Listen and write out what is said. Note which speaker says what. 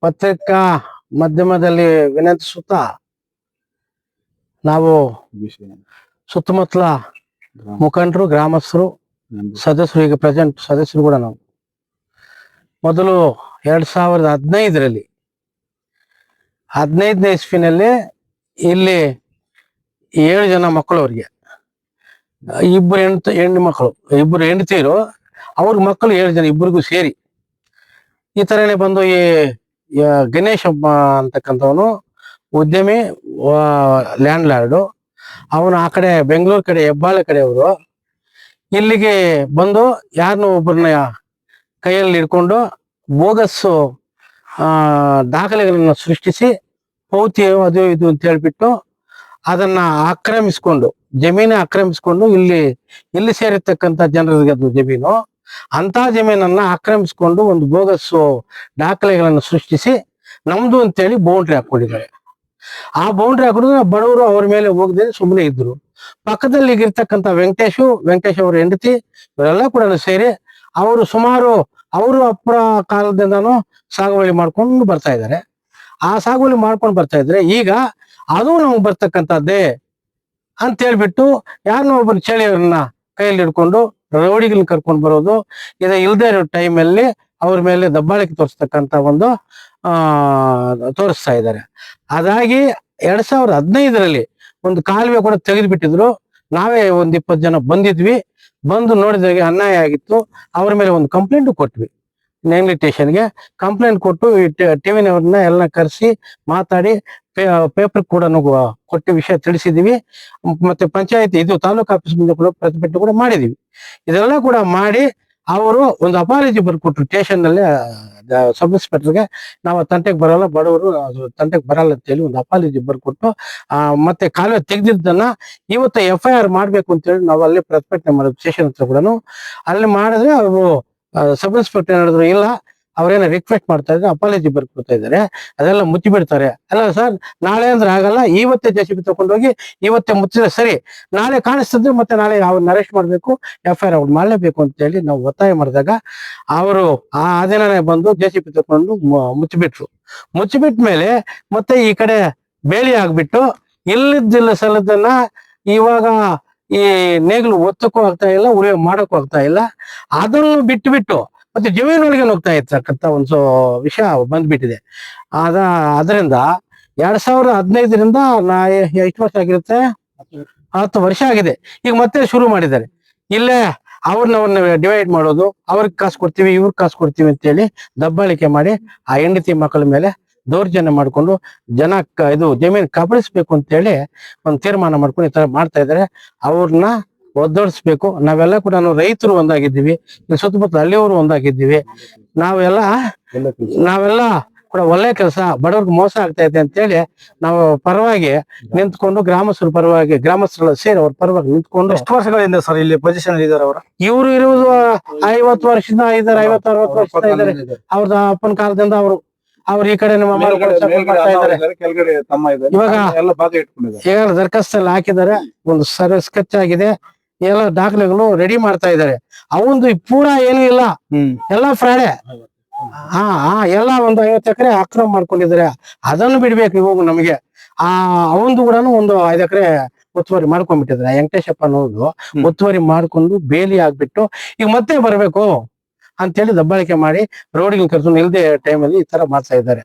Speaker 1: ಪತ್ರಿಕಾ ಮಾಧ್ಯಮದಲ್ಲಿ ವಿನಂತಿಸುತ್ತಾ ನಾವು ಸುತ್ತಮುತ್ತಲ ಮುಖಂಡರು, ಗ್ರಾಮಸ್ಥರು, ಸದಸ್ಯರು, ಈಗ ಪ್ರೆಸೆಂಟ್ ಸದಸ್ಯರು ಕೂಡ ನಾವು ಮೊದಲು 2015ರಲ್ಲಿ 15ನೇ ಇಸ್ವಿನಲ್ಲಿ ಇಲ್ಲಿ 7 ಜನ ಮಕ್ಕಳು, ಅವ್ರಿಗೆ ಇಬ್ಬರು ಹೆಣ್ಣು ಮಕ್ಕಳು, ಇಬ್ಬರು ಹೆಂಡತಿರು, ಅವ್ರ ಮಕ್ಕಳು 7 ಜನ, ಇಬ್ಬರಿಗೂ ಸೇರಿ ಈ ತರನೇ ಬಂದು ಈ ಗಣೇಶ್ ಅಂತಕ್ಕಂಥವನು ಉದ್ಯಮಿ, ಲ್ಯಾಂಡ್ ಲಾರ್ಡು. ಅವನು ಆ ಕಡೆ ಬೆಂಗಳೂರು ಕಡೆ ಹೆಬ್ಬಾಳೆ ಕಡೆಯವರು ಇಲ್ಲಿಗೆ ಬಂದು ಯಾರನ್ನೋ ಒಬ್ಬರನ್ನ ಕೈಯಲ್ಲಿ ಹಿಡ್ಕೊಂಡು ಬೋಗಸ್ಸು ದಾಖಲೆಗಳನ್ನು ಸೃಷ್ಟಿಸಿ ಪೌತಿ ಅದು ಇದು ಅಂತ ಹೇಳ್ಬಿಟ್ಟು ಅದನ್ನ ಆಕ್ರಮಿಸ್ಕೊಂಡು, ಜಮೀನೇ ಆಕ್ರಮಿಸ್ಕೊಂಡು, ಇಲ್ಲಿ ಸೇರಿರ್ತಕ್ಕಂಥ ಜನರಿಗೆ ಅದು ಜಮೀನು, ಅಂತ ಜಮೀನನ್ನ ಆಕ್ರಮಿಸ್ಕೊಂಡು ಒಂದು ಬೋಗಸ್ಸು ದಾಖಲೆಗಳನ್ನು ಸೃಷ್ಟಿಸಿ ನಮ್ದು ಅಂತೇಳಿ ಬೌಂಡ್ರಿ ಹಾಕೊಂಡಿದ್ದಾರೆ. ಆ ಬೌಂಡ್ರಿ ಹಾಕಿದ್ರೆ ಬಡವರು ಅವ್ರ ಮೇಲೆ ಹೋಗದೆ ಸುಮ್ಮನೆ ಇದ್ರು. ಪಕ್ಕದಲ್ಲಿ ಇರ್ತಕ್ಕಂಥ ವೆಂಕಟೇಶ್ ಅವ್ರ ಹೆಂಡತಿ, ಇವರೆಲ್ಲ ಕೂಡ ಸೇರಿ ಅವರು ಸುಮಾರು ಅವರು ಅಪ್ಪರ ಕಾಲದಿಂದಾನು ಸಾಗುವಳಿ ಮಾಡ್ಕೊಂಡು ಬರ್ತಾ ಇದ್ದಾರೆ. ಆ ಸಾಗುವಳಿ ಮಾಡ್ಕೊಂಡು ಬರ್ತಾ ಇದ್ರೆ ಈಗ ಅದು ನಮ್ಗೆ ಬರ್ತಕ್ಕಂಥದ್ದೇ ಅಂತ ಹೇಳ್ಬಿಟ್ಟು ಯಾರನ್ನೋ ಒಬ್ಬರು ಚಳಿಯವ್ರನ್ನ ಕೈಯಲ್ಲಿ ಹಿಡ್ಕೊಂಡು ರೌಡಿಗಳನ್ನ ಕರ್ಕೊಂಡು ಬರೋದು, ಇದು ಇಲ್ದೇ ಇರೋ ಟೈಮಲ್ಲಿ ಅವ್ರ ಮೇಲೆ ದಬ್ಬಾಳಿಕೆ ತೋರಿಸ್ತಕ್ಕಂಥ ಒಂದು ತೋರಿಸ್ತಾ ಇದ್ದಾರೆ. ಅದಾಗಿ 2015ರಲ್ಲಿ ಒಂದು ಕಾಲುವೆ ಕೂಡ ತೆಗೆದುಬಿಟ್ಟಿದ್ರು. ನಾವೇ ಒಂದು 20 ಜನ ಬಂದಿದ್ವಿ. ಬಂದು ನೋಡಿದಾಗ ಅನ್ಯಾಯ ಆಗಿತ್ತು. ಅವ್ರ ಮೇಲೆ ಒಂದು ಕಂಪ್ಲೇಂಟ್ ಕೊಟ್ವಿ, ನೇಮ್ಲಿ ಸ್ಟೇಷನ್ಗೆ ಕಂಪ್ಲೇಂಟ್ ಕೊಟ್ಟು ಟಿವಿನವ್ರನ್ನ ಎಲ್ಲ ಕರೆಸಿ ಮಾತಾಡಿ ಪೇಪರ್ ಕೂಡ ಕೊಟ್ಟು ವಿಷಯ ತಿಳಿಸಿದೀವಿ. ಮತ್ತೆ ಪಂಚಾಯತ್ ಇದು ತಾಲೂಕು ಆಫೀಸ್ ಮುಂದೆ ಕೂಡ ಪ್ರತಿಭಟನೆ ಕೂಡ ಮಾಡಿದೀವಿ. ಇದೆಲ್ಲ ಕೂಡ ಮಾಡಿ ಅವರು ಒಂದು ಅಪಾಲಜಿ ಬರ್ಕೊಟ್ರು ಸ್ಟೇಷನ್ ನಲ್ಲಿ ಸಬ್ ಇನ್ಸ್ಪೆಕ್ಟರ್ಗೆ. ನಾವು ತಂಟೆಗೆ ಬರಲ್ಲ, ಬಡವರು ತಂಟೆಗೆ ಬರಲ್ಲ ಅಂತ ಹೇಳಿ ಒಂದು ಅಪಾಲಜಿ ಬರ್ಕೊಟ್ಟು ಮತ್ತೆ ಕಾಲುವೆ ತೆಗೆದಿದ್ದನ್ನ ಇವತ್ತು FIR ಮಾಡ್ಬೇಕು ಅಂತ ಹೇಳಿ ನಾವು ಅಲ್ಲಿ ಪ್ರತಿಭಟನೆ ಮಾಡೋದು ಸ್ಟೇಷನ್ ಹತ್ರ ಕೂಡ. ಅಲ್ಲಿ ಮಾಡಿದ್ರೆ ಅವರು ಸಬ್ ಇನ್ಸ್ಪೆಕ್ಟರ್ ಹೇಳಿದ್ರು, ಇಲ್ಲ ಅವ್ರೇನ ರಿಕ್ವೆಸ್ಟ್ ಮಾಡ್ತಾ ಇದ್ರೆ ಅಪಾಲಜಿ ಬರ್ಕೊಡ್ತಾ ಇದ್ದಾರೆ, ಅದೆಲ್ಲ ಮುಚ್ಚಿ ಬಿಡ್ತಾರೆ. ಅಲ್ಲ ಸರ್, ನಾಳೆ ಅಂದ್ರೆ ಆಗಲ್ಲ, ಇವತ್ತೇ JCB ತಗೊಂಡೋಗಿ ಇವತ್ತೇ ಮುಚ್ಚಿದ್ರೆ ಸರಿ, ನಾಳೆ ಕಾಣಿಸ್ತಿದ್ರೆ ಮತ್ತೆ ನಾಳೆ ಅವ್ರನ್ನ ಅರೆಸ್ಟ್ ಮಾಡ್ಬೇಕು, FIR ಅವ್ರು ಮಾಡ್ಲೇಬೇಕು ಅಂತ ಹೇಳಿ ನಾವು ಒತ್ತಾಯ ಮಾಡಿದಾಗ ಅವರು ಆ ದಿನನೇ ಬಂದು JCB ತಗೊಂಡು ಮುಚ್ಚಿಬಿಟ್ಟ ಮೇಲೆ ಮತ್ತೆ ಈ ಕಡೆ ಬೇಲಿ ಆಗ್ಬಿಟ್ಟು ಇಲ್ಲಿದ್ದಿಲ್ಲ ಸಲದನ್ನ ಇವಾಗ ಈ ನೇಗ್ಲು ಒತ್ತಕ್ಕೂ ಆಗ್ತಾ ಇಲ್ಲ, ಉಳಿವೆ ಮಾಡಕ್ಕೂ ಆಗ್ತಾ ಇಲ್ಲ. ಅದನ್ನು ಬಿಟ್ಟು ಮತ್ತೆ ಜಮೀನೊಳಗೆ ಹೋಗ್ತಾ ಇರ್ತಕ್ಕಂಥ ಒಂದು ವಿಷಯ ಬಂದ್ಬಿಟ್ಟಿದೆ. ಅದರಿಂದ 2015ರಿಂದ ಎಷ್ಟು ವರ್ಷ ಆಗಿರುತ್ತೆ, 10 ವರ್ಷ ಆಗಿದೆ. ಈಗ ಮತ್ತೆ ಶುರು ಮಾಡಿದ್ದಾರೆ. ಇಲ್ಲೇ ಅವ್ರನ್ನ ಡಿವೈಡ್ ಮಾಡೋದು, ಅವ್ರಿಗೆ ಕಾಸು ಕೊಡ್ತೀವಿ, ಇವ್ರಿಗೆ ಕಾಸು ಕೊಡ್ತೀವಿ ಅಂತೇಳಿ ದಬ್ಬಾಳಿಕೆ ಮಾಡಿ ಆ ಹೆಂಡತಿ ಮಕ್ಕಳ ಮೇಲೆ ದೌರ್ಜನ್ಯ ಮಾಡ್ಕೊಂಡು ಜನ ಇದು ಜಮೀನು ಕಬಳಿಸ್ಬೇಕು ಅಂತೇಳಿ ಒಂದು ತೀರ್ಮಾನ ಮಾಡ್ಕೊಂಡು ಈ ತರ ಮಾಡ್ತಾ ಇದ್ದಾರೆ. ಅವ್ರನ್ನ ಒದ್ದೋಡಿಸ್ಬೇಕು. ನಾವೆಲ್ಲ ಕೂಡ ರೈತರು ಒಂದಾಗಿದ್ದೀವಿ, ಇಲ್ಲಿ ಸುತ್ತಮುತ್ತ ಹಳ್ಳಿಯವರು ಒಂದಾಗಿದ್ದೀವಿ. ನಾವೆಲ್ಲ ಕೂಡ ಒಳ್ಳೆ ಕೆಲಸ, ಬಡವ್ರಿಗೆ ಮೋಸ ಆಗ್ತಾ ಇದೆ ಅಂತೇಳಿ ನಾವು ಪರವಾಗಿ ನಿಂತ್ಕೊಂಡು ಗ್ರಾಮಸ್ಥರೆಲ್ಲ ಸೇರಿ ಅವ್ರ ಪರವಾಗಿ ನಿಂತ್ಕೊಂಡು.
Speaker 2: ಎಷ್ಟು ವರ್ಷಗಳಿಂದ ಸರ್ ಇಲ್ಲಿ ಪೊಸಿಷನ್ ಇದ್ದಾರೆ ಅವರು?
Speaker 1: ಇವರು ಇರುವುದು 50 ವರ್ಷದಿಂದ ಇದ್ದಾರೆ, 50-60 ವರ್ಷದಿಂದ ಇದ್ದಾರೆ. ಅವ್ರದ ಅಪ್ಪನ ಕಾಲದಿಂದ ಅವ್ರು ಈ ಕಡೆ ನಮ್ಮ ಇವಾಗ ಈಗ ದರಖಾಸ್ತಲ್ಲಿ ಹಾಕಿದ್ದಾರೆ, ಒಂದು ಸ್ಕೆಚ್ ಆಗಿದೆ, ಎಲ್ಲ ದಾಖಲೆಗಳು ರೆಡಿ ಮಾಡ್ತಾ ಇದ್ದಾರೆ. ಅವಂದು ಪೂರಾ ಏನು ಇಲ್ಲ, ಎಲ್ಲ ಫ್ರಾಡೆ. ಎಲ್ಲ ಒಂದು 50 ಎಕರೆ ಅಕ್ರಮ ಮಾಡ್ಕೊಂಡಿದ್ದಾರೆ. ಅದನ್ನು ಬಿಡ್ಬೇಕು ಇವಾಗ ನಮಗೆ. ಅವಂದು ಕೂಡ ಒಂದು 5 ಎಕರೆ ಒತ್ತುವರಿ ಮಾಡ್ಕೊಂಡ್ಬಿಟ್ಟಿದ್ದಾರೆ. ವೆಂಕಟೇಶಪ್ಪ ಅನ್ನೋದು ಒತ್ತುವರಿ ಮಾಡ್ಕೊಂಡು ಬೇಲಿ ಆಗ್ಬಿಟ್ಟು ಈಗ ಮತ್ತೆ ಬರ್ಬೇಕು ಅಂತೇಳಿ ದಬ್ಬಾಳಿಕೆ ಮಾಡಿ ರೋಡಿಗೆ ಕರ್ಕೊಂಡು ಇಲ್ದೇ ಟೈಮಲ್ಲಿ ಈ ತರ ಮಾಡ್ತಾ ಇದ್ದಾರೆ.